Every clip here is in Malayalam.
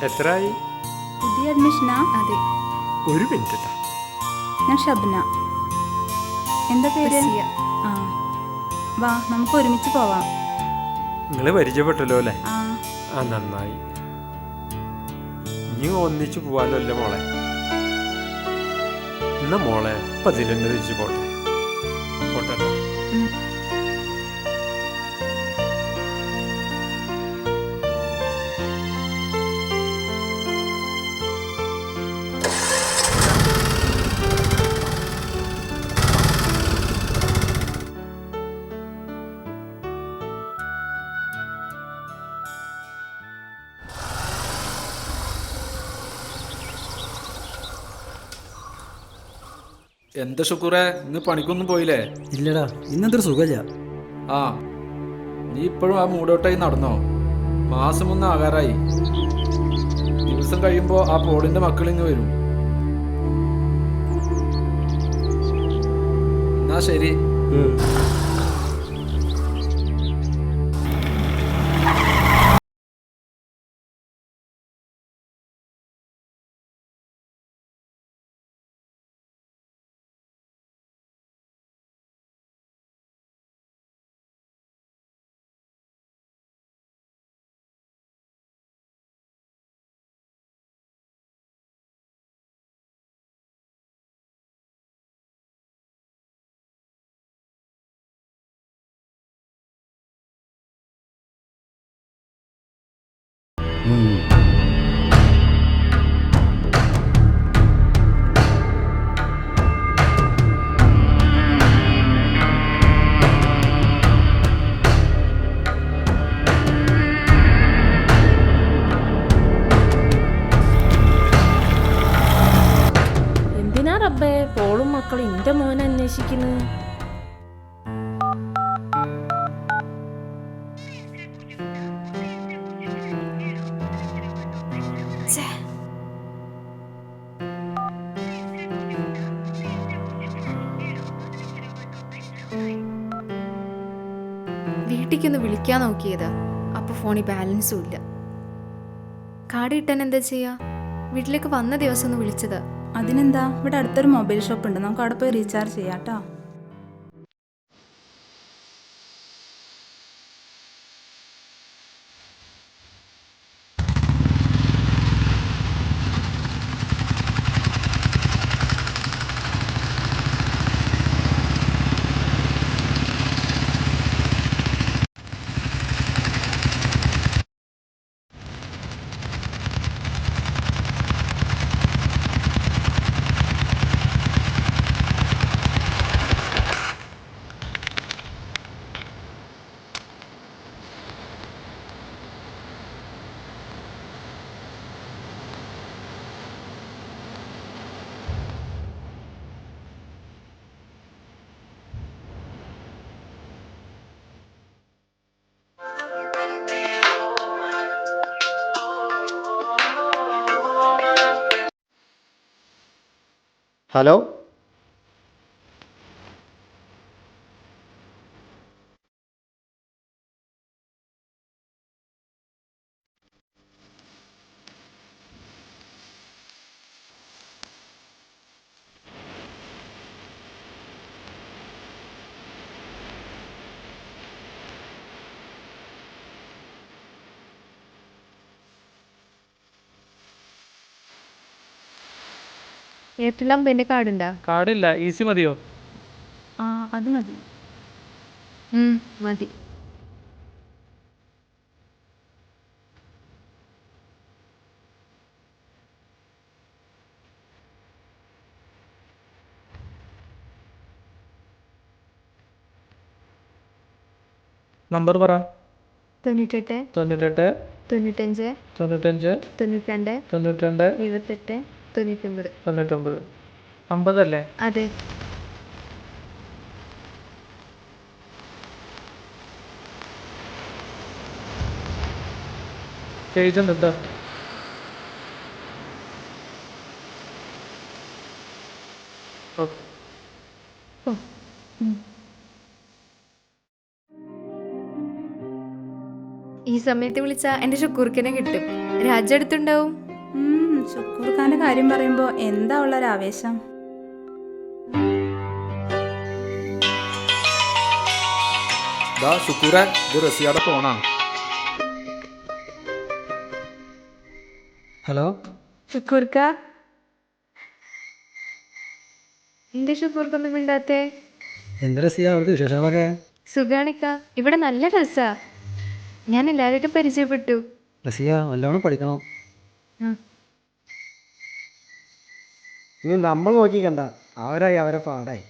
എത്രയായി? പുതിയ അഡ്മിഷനാ? അതെ. ഒരു മിനിറ്റ് ട്ടാ. ഞാൻ ഷബ്ന. എന്താ പേര്? റസിയ. ആ, വാ നമുക്ക് ഒരുമിച്ച് പോവാം. നിങ്ങൾ പരിചയപ്പെട്ടല്ലോ അല്ലേ? ആ, ആ, നന്നായി. ഇനി ഒന്നിച്ചു പോവാലോ അല്ലേ മോളെ? എന്നാ മോളെ ഇപ്പം അതിലെന്നെ തിരിച്ചു പോട്ടെ. പോട്ടെ ട്ടോ. ഉം. എന്താ ഷുക്കൂറെ, ഇന്ന് പണിക്കൊന്നും പോയില്ലേ? ഇല്ലടാ, ഇന്നെന്തൊരു സുഖമില്ല. ആ, നീ ഇപ്പോഴും ആ മൂടോട്ടായി നടന്നോ? മാസം ഒന്ന് ആകാറായി. ദിവസം കഴിയുമ്പോൾ ആ പോളിന്റെ മക്കളിങ്ങ് വരും. എന്നാ ശരി. എന്തിനാ റബ്ബേ പോളും മക്കളും എന്റെ മോനെ അന്വേഷിക്കുന്നു? വീട്ടിലേക്കൊന്ന് വിളിക്കാൻ നോക്കിയതാ, അപ്പോൾ ഫോണിൽ ബാലൻസും ഇല്ല. കാർഡ് കിട്ടാൻ എന്താ ചെയ്യാ? വീട്ടിലേക്ക് വന്ന ദിവസം ഒന്ന് വിളിച്ചതാ. അതിനെന്താ, ഇവിടെ അടുത്തൊരു മൊബൈൽ ഷോപ്പ് ഉണ്ട്, നമുക്ക് അവിടെ പോയി റീചാർജ് ചെയ്യാം കേട്ടോ. ഹലോ, എയർടെലാകുമ്പോൾ എൻ്റെ കാർഡുണ്ടാ? കാർഡില്ല, ഈസി മതിയോ? ആ, അത് മതി. മതി. നമ്പർ പറ. 98 98 95 95 92 92 28 99. 99 50 അല്ലേ? അതെ. ഏജന്റ് എന്താ? ഈ സമയത്ത് വിളിച്ചാൽ എൻ്റെ ഷുക്കൂർക്കനെ കിട്ടും. രാജ അടുത്തുണ്ടാവും. ഷുക്കൂർ ഖാന്റെ കാര്യം പറയുമ്പോ എന്താ ഉള്ളൊരാവേശം. ദാ ഷുക്കൂറെ, ഇത് റസിയാടെ ഫോണാ. ഹലോ ഷുക്കൂർക്ക, എന്റെ ഷുക്കൂർക്കൊന്നും മിണ്ടാത്തേ? എന്താ റസിയ അവിടുത്തെ വിശേഷങ്ങളൊക്കെ? സുഖാണിക്ക, ഇവിടെ നല്ല രസാ. ഞാൻ എല്ലാവരും പരിചയപ്പെട്ടു. റസിയ നല്ലോണം പഠിക്കണം. ഇനി നമ്മൾ നോക്കിക്കണ്ട, അവരായി അവരെ പാടായി.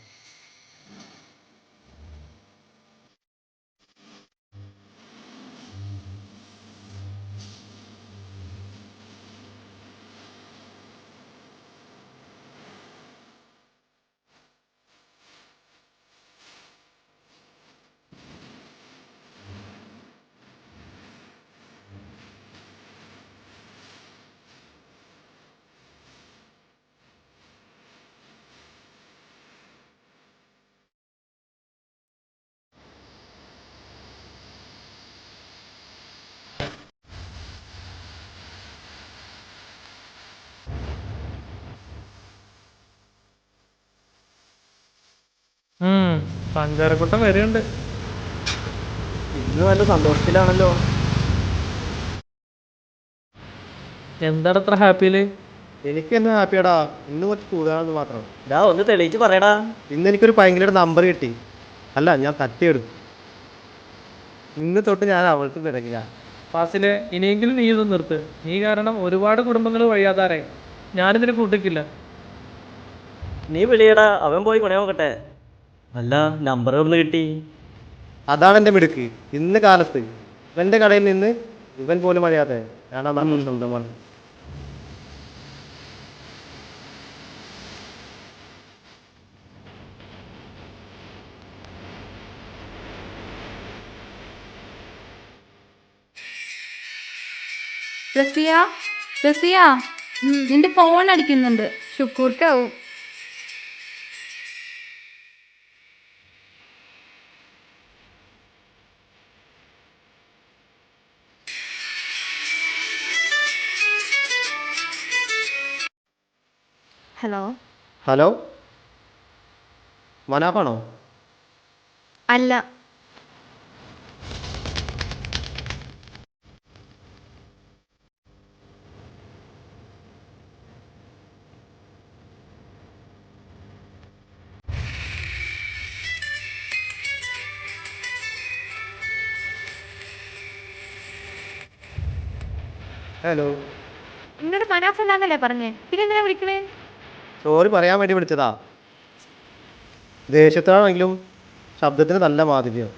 പഞ്ചാരക്കുട്ടം വരെയുണ്ട്. ഇന്ന് നല്ല സന്തോഷത്തിലാണല്ലോ. എന്താണ് അത്ര ഹാപ്പിയില്? എനിക്ക് എന്നെ ഹാപ്പിയാടാ, ഇന്ന് കുറച്ച് കൂടുതലാണെന്ന് മാത്രം. ഒന്ന് തെളിയിച്ച് പറയടാ. ഇന്ന് എനിക്കൊരു ഭയങ്കര നമ്പർ കിട്ടി. അല്ല, ഞാൻ തട്ടിയെടുത്തു. ഇന്ന് തൊട്ട് ഞാൻ അവൾക്ക് തിരക്കില്ല. ഫാസിലെ, ഇനിയെങ്കിലും നീ ഇത് നിർത്ത്. നീ കാരണം ഒരുപാട് കുടുംബങ്ങൾ വഴിയാതാറായി. ഞാനിതിന് കൂട്ടിക്കില്ല. നീ വിളിയടാ, അവൻ പോയി പണി നോക്കട്ടെ. അല്ല, നമ്പർ ഒന്ന് കിട്ടി. അതാണ് എൻ്റെ മിടുക്ക്. ഇന്ന് കാലത്ത് ഇവൻ്റെ കടയിൽ നിന്ന് ഇവൻ പോലും അറിയാതെ ഞാൻ അതാണ് സ്വന്തമാണ്. റസിയ, റസിയ, നിന്റെ ഫോൺ അടിക്കുന്നുണ്ട്. ഷുക്കൂർക്കാവും. ഹലോ. ഹലോ, മനാഫാണോ? അല്ല. ഹലോ, എന്നോട് മനാഫല്ലാന്നല്ലേ പറഞ്ഞേ, പിന്നെ എന്തിനാ വിളിക്കണേ? സോറി പറയാൻ വേണ്ടി വിളിച്ചതാ. ദേഷ്യത്തോടാണെങ്കിലും ശബ്ദത്തിന് നല്ല മാധുര്യം.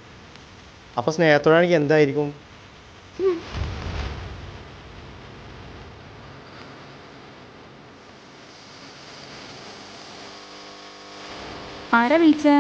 അപ്പോൾ സ്നേഹത്തോടാണെങ്കിൽ എന്തായിരിക്കും? ആരാ വിളിച്ചേ?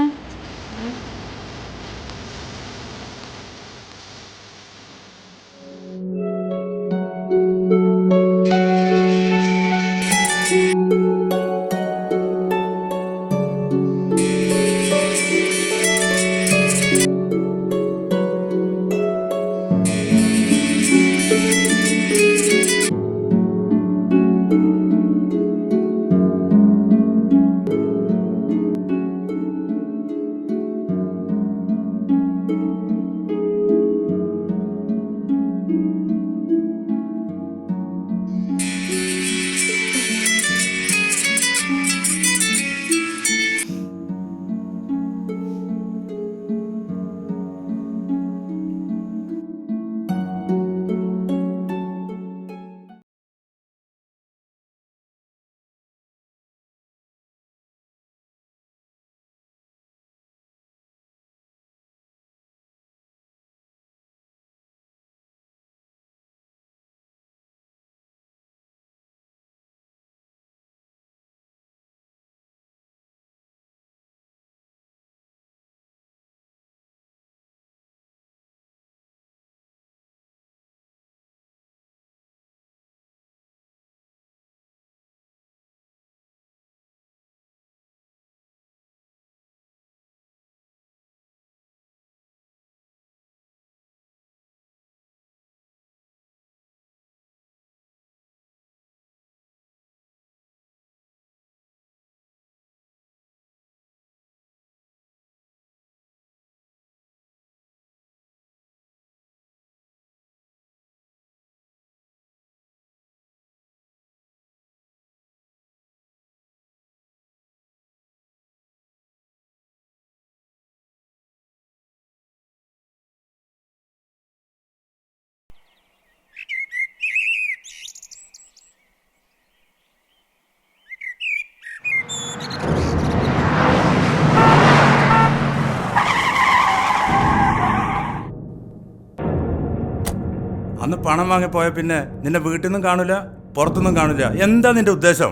അന്ന് പണം വാങ്ങിപ്പോയ പിന്നെ നിന്നെ വീട്ടിൽ നിന്നും കാണില്ല, പുറത്തുനിന്നും കാണില്ല. എന്താ നിന്റെ ഉദ്ദേശം?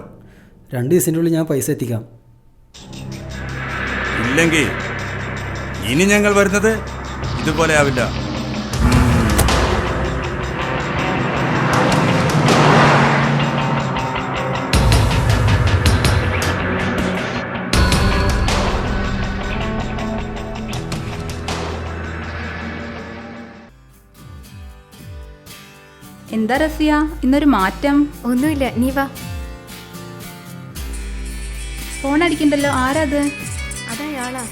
2 ദിവസത്തിൻ്റെ ഉള്ളിൽ ഞാൻ പൈസ എത്തിക്കാം. ഇല്ലെങ്കിൽ ഇനി ഞങ്ങൾ വരുന്നത് ഇതുപോലെ ആവില്ല. എന്താ റസിയ ഇന്നൊരു മാറ്റം? ഒന്നുമില്ല, നീ വാ. ഫോൺ അടിക്കണ്ടല്ലോ, ആരാ അത്? അതയാളാ.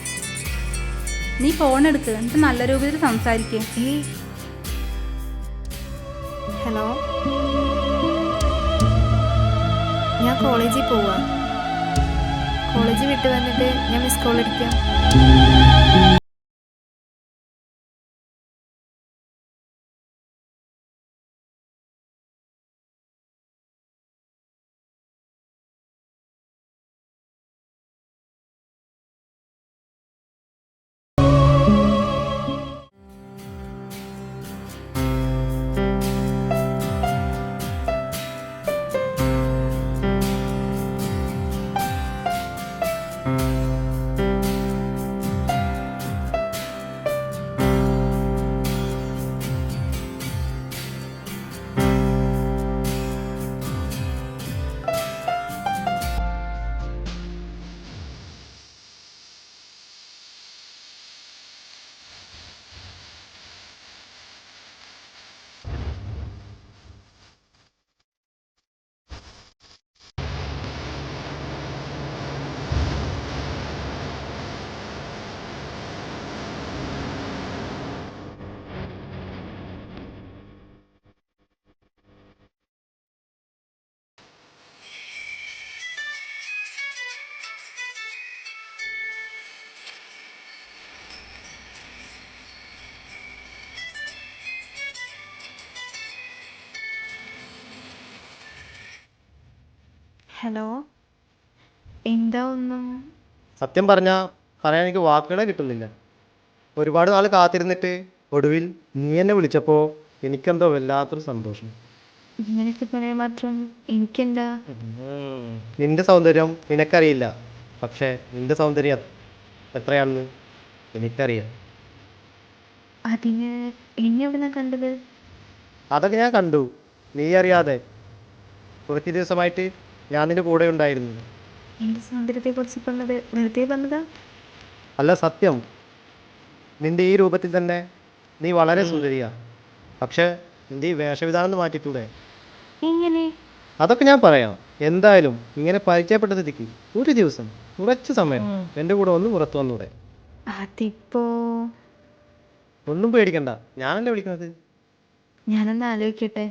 നീ ഫോൺ എടുക്ക്, എന്നിട്ട് നല്ല രൂപത്തിൽ സംസാരിക്കേ. ഹലോ, ഞാൻ കോളേജിൽ പോവാ. കോളേജ് വിട്ട് വന്നിട്ട് ഞാൻ മിസ് കോൾ അടിക്കാം. ഹലോ, എന്താ ഒന്നും? സത്യം പറയാൻ എനിക്ക് വാക്കുകളെ കിട്ടുന്നില്ല. ഒരുപാട് നാൾ കാത്തിരുന്നിട്ട് ഒടുവിൽ നീ എന്നെ വിളിച്ചപ്പോൾ എനിക്കെന്തോ വല്ലാത്തൊരു സന്തോഷം. ഇങ്ങനെയൊക്കെ പറയാൻ മാത്രം എനിക്കെന്താ? നിന്റെ സൗന്ദര്യം നിനക്കറിയില്ല, പക്ഷേ നിന്റെ സൗന്ദര്യം എത്രയാണെന്ന് എനിക്കറിയാം. അതിന് എന്നെ എവിടുന്നാ കണ്ടത്? അതൊക്കെ ഞാൻ കണ്ടു, നീ അറിയാതെ. കുറച്ച് ദിവസമായിട്ട് ഞാൻ നിന്റെ കൂടെ ഉണ്ടായിരുന്നു. എൻ്റെ സൗന്ദര്യത്തെ കുറിച്ച് പറഞ്ഞത് വെറുതെ പറഞ്ഞതാ? അല്ല, സത്യം. നിന്റെ ഈ രൂപത്തിൽ തന്നെ നീ വളരെ സുന്ദരിയാ. പക്ഷേ നിന്റെ ഈ വേഷവിധാനം മാറ്റിത്തൂടെ? എങ്ങനെ? അതൊക്കെ ഞാൻ പറയാം. എന്തായാലും ഇങ്ങനെ പരിചയപ്പെട്ട സ്ഥിതിക്ക് ഒരു ദിവസം കുറച്ച് സമയം എൻ്റെ കൂടെ ഒന്ന് പുറത്തു വന്നൂടെ? അതിപ്പോ ഒന്നും പേടിക്കണ്ട, ഞാനല്ലേ വിളിക്കുന്നത്. ഞാനൊന്ന് ആലോചിക്കട്ടെ.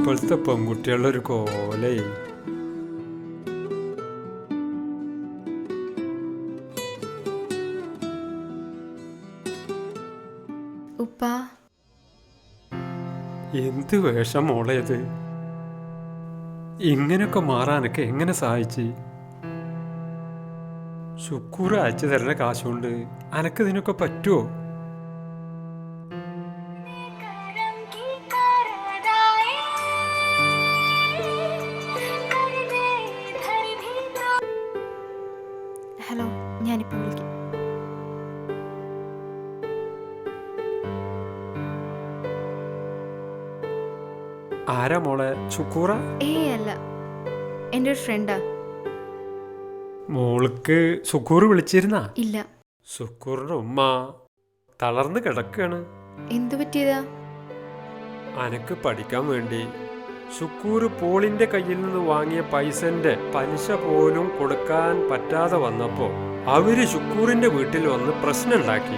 ഇപ്പോഴത്തെ പെൺകുട്ടികളുടെ ഒരു കോലേ. ഉപ്പ എന്ത് വേഷം മോളേത്? ഇങ്ങനെയൊക്കെ മാറാനൊക്കെ എങ്ങനെ സഹായിച്ച്? ശുക്കൂർ അയച്ചു തരുന്ന കാശുകൊണ്ട് അനക്കിതിനൊക്കെ പറ്റുമോ? ഹലോ, ഞാനിപ്പോൾ വിളിക്കാം. ആരാ മോളെ? ശുക്കൂറ? അല്ല, എൻ്റെ ഒരു ഫ്രണ്ടാ. മോൾക്ക് ശുക്കൂർ വിളിച്ചിരുന്നാ? ഇല്ല. ശുക്കൂറിന്റെ ഉമ്മ തളർന്ന് കിടക്കാണ്. എന്തു പറ്റിയതാ? അനക്ക് പഠിക്കാൻ വേണ്ടി ശുക്കൂർ പോളിന്റെ കയ്യിൽ നിന്ന് വാങ്ങിയ പൈസന്റെ പലിശ പോലും കൊടുക്കാൻ പറ്റാതെ വന്നപ്പോ അവര് ശുക്കൂറിന്റെ വീട്ടിൽ വന്ന് പ്രശ്നം ഉണ്ടാക്കി.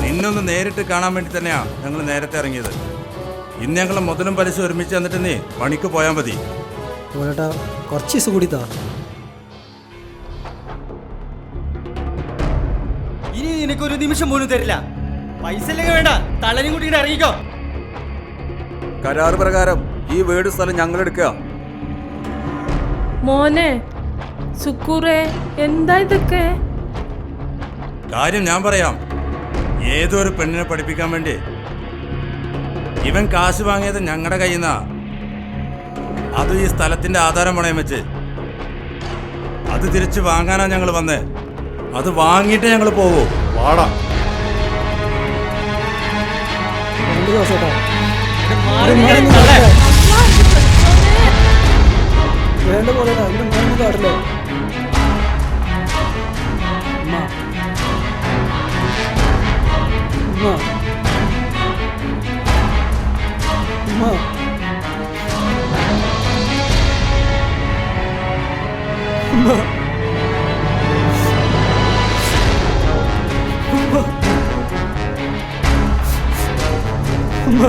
നിന്നൊന്ന് നേരിട്ട് കാണാൻ വേണ്ടി തന്നെയാ ഞങ്ങൾ നേരത്തെ ഇറങ്ങിയത്. ഇന്ന് ഞങ്ങൾ മുതലും പലിശ ഒരുമിച്ച് തന്നിട്ട് നീ പണിക്ക് പോയാൽ മതി. മോനേട്ടാ കുറച്ച് ദിവസം കൂടി താ. ഇനി നിനക്കൊരു നിമിഷം പോലും തരില്ല. പൈസ ഇല്ലെങ്കിൽ വേണ്ട, തളനും കൂട്ടിയിട്ട് ഇറങ്ങിക്കോ. കരാർ പ്രകാരം ഈ വീട് സ്ഥലം ഞങ്ങൾ എടുക്കുക. മോനെ സുക്കൂറേ, എന്താ ഇതൊക്കെ? കാര്യം ഞാൻ പറയാം. ഏതോ ഒരു പെണ്ണിനെ പഠിപ്പിക്കാൻ വേണ്ടി ഇവൻ കാശ് വാങ്ങിയത് ഞങ്ങളുടെ കയ്യിൽ നിന്നാ. അത് ഈ സ്ഥലത്തിന്റെ ആധാരം പണയം വെച്ച് അത് തിരിച്ച് വാങ്ങാനാ ഞങ്ങൾ വന്നേ. അത് വാങ്ങിയിട്ട് ഞങ്ങൾ പോവൂ. വാടാ. 2 ദിവസേട്ടാ. വേണ്ട പോലെട്ടാ, ഇവിടെ മോനൊന്നും കാടില്ലേ? ഉമ്മ ഉമ്മ ഉമ്മ ഉമ്മ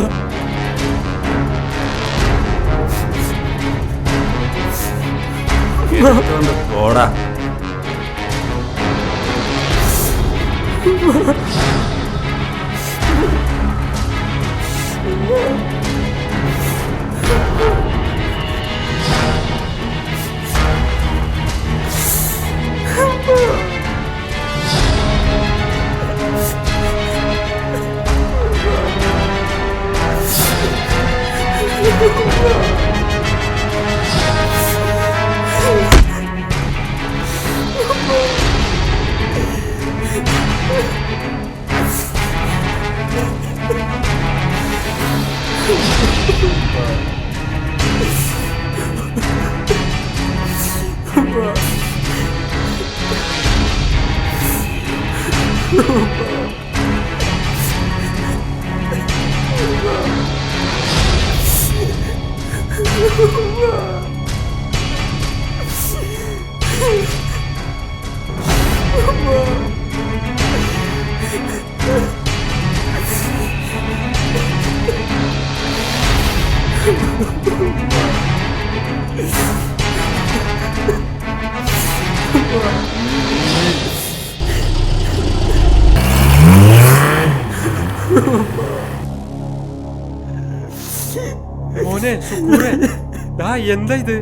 ഉമ്മ പോടാ. മോനെ ശുക്കൂറെ, എന്താ ഇത്?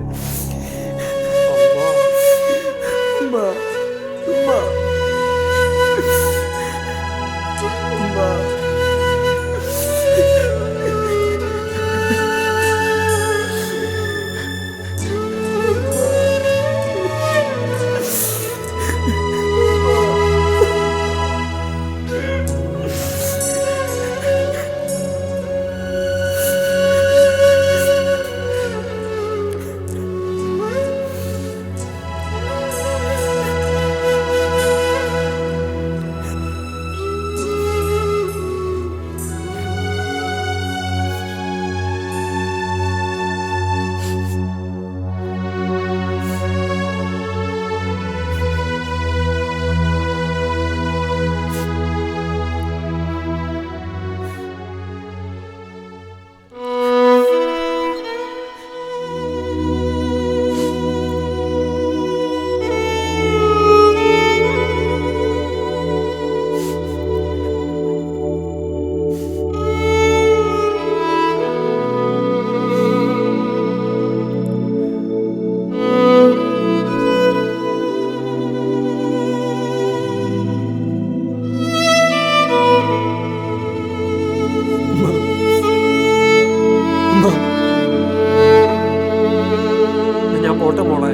പോട്ടെ മോളെ.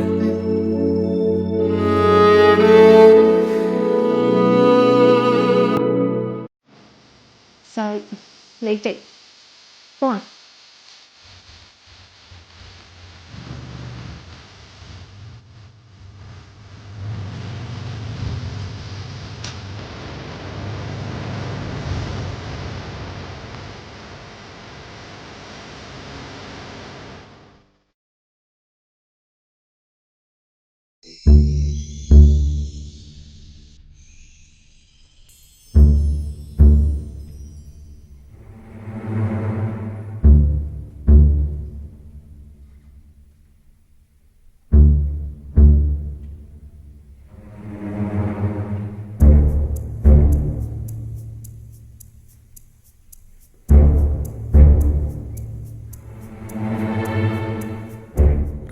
ലേറ്റ് ആയി പോവാം.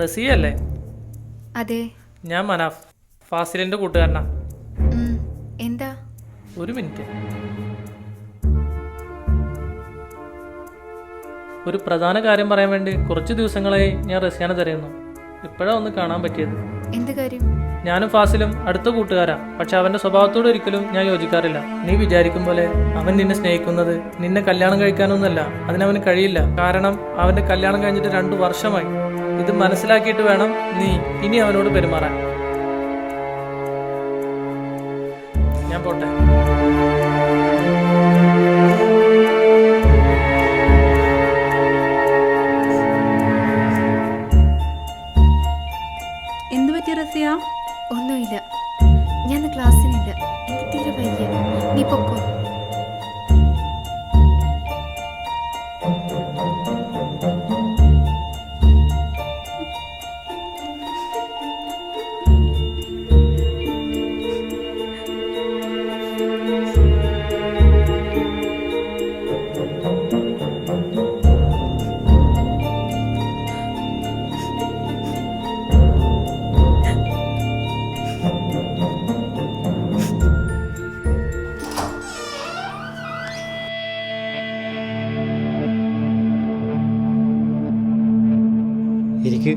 റസിയ അല്ലേ? അതെ. ഞാൻ മനാഫ്, ഫാസിലിന്റെ കൂട്ടുകാരനാ. എന്താ? ഒരു മിനിറ്റ്. ഒരു പ്രധാന കാര്യം പറയാൻ വേണ്ടി കുറച്ച് ദിവസങ്ങളായി ഞാൻ റസിയാനെ തിരയുന്നു. ഇപ്പോഴാ ഒന്ന് കാണാൻ പറ്റിയത്. എന്ത് കാര്യം? ഞാനും ഫാസിലും അടുത്ത കൂട്ടുകാരാ. പക്ഷെ അവന്റെ സ്വഭാവത്തോട് ഒരിക്കലും ഞാൻ യോജിക്കാറില്ല. നീ വിചാരിക്കും പോലെ അവൻ നിന്നെ സ്നേഹിക്കുന്നത് നിന്നെ കല്യാണം കഴിക്കാനൊന്നല്ല. അതിനവന് കഴിയില്ല. കാരണം അവന്റെ കല്യാണം കഴിഞ്ഞിട്ട് 2 വർഷമായി. ഇത് മനസ്സിലാക്കിയിട്ട് വേണം നീ ഇനി അവനോട് പെരുമാറാൻ. ഞാൻ പോട്ടെ. എന്ത് പറ്റി റസിയ? ഒന്നുമില്ല, ഞാൻ ക്ലാസ്സിനില്ല. എനിക്ക് തീരെ വയ്യ. നീ പൊക്കോ. ഇരിക്ക്.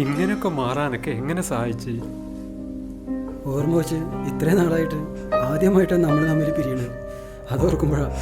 ഇങ്ങനെയൊക്കെ മാറാനൊക്കെ എങ്ങനെ സഹായിച്ച്? ഓർമ്മ വെച്ച് ഇത്രയും നാളായിട്ട് ആദ്യമായിട്ടാണ് നമ്മൾ തമ്മിൽ പിരിയണത്. അതോർക്കുമ്പോഴാണ്.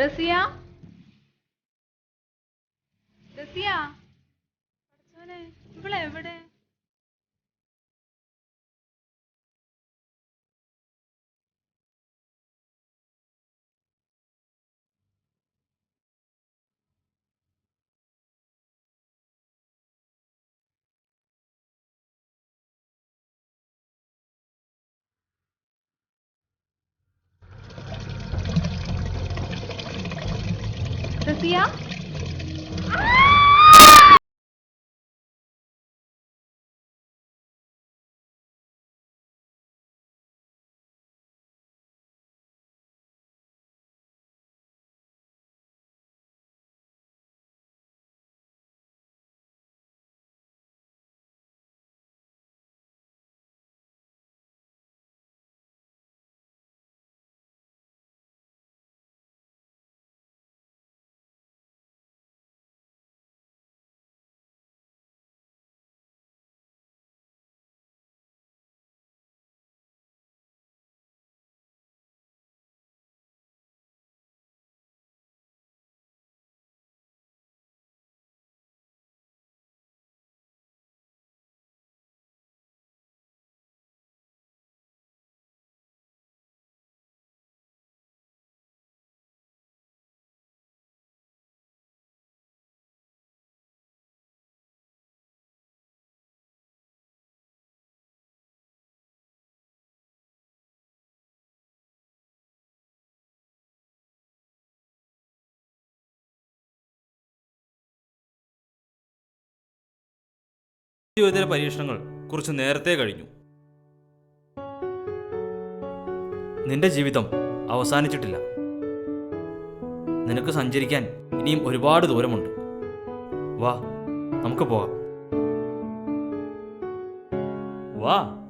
റസിയ, റസിയ, ഇവളെവിടെ? റസിയ? ജീവിതത്തിലെ പരീക്ഷണങ്ങൾ കുറച്ച് നേരത്തെ കഴിഞ്ഞു. നിന്റെ ജീവിതം അവസാനിച്ചിട്ടില്ല. നിനക്ക് സഞ്ചരിക്കാൻ ഇനിയും ഒരുപാട് ദൂരമുണ്ട്. വാ, നമുക്ക് പോകാം. വാ.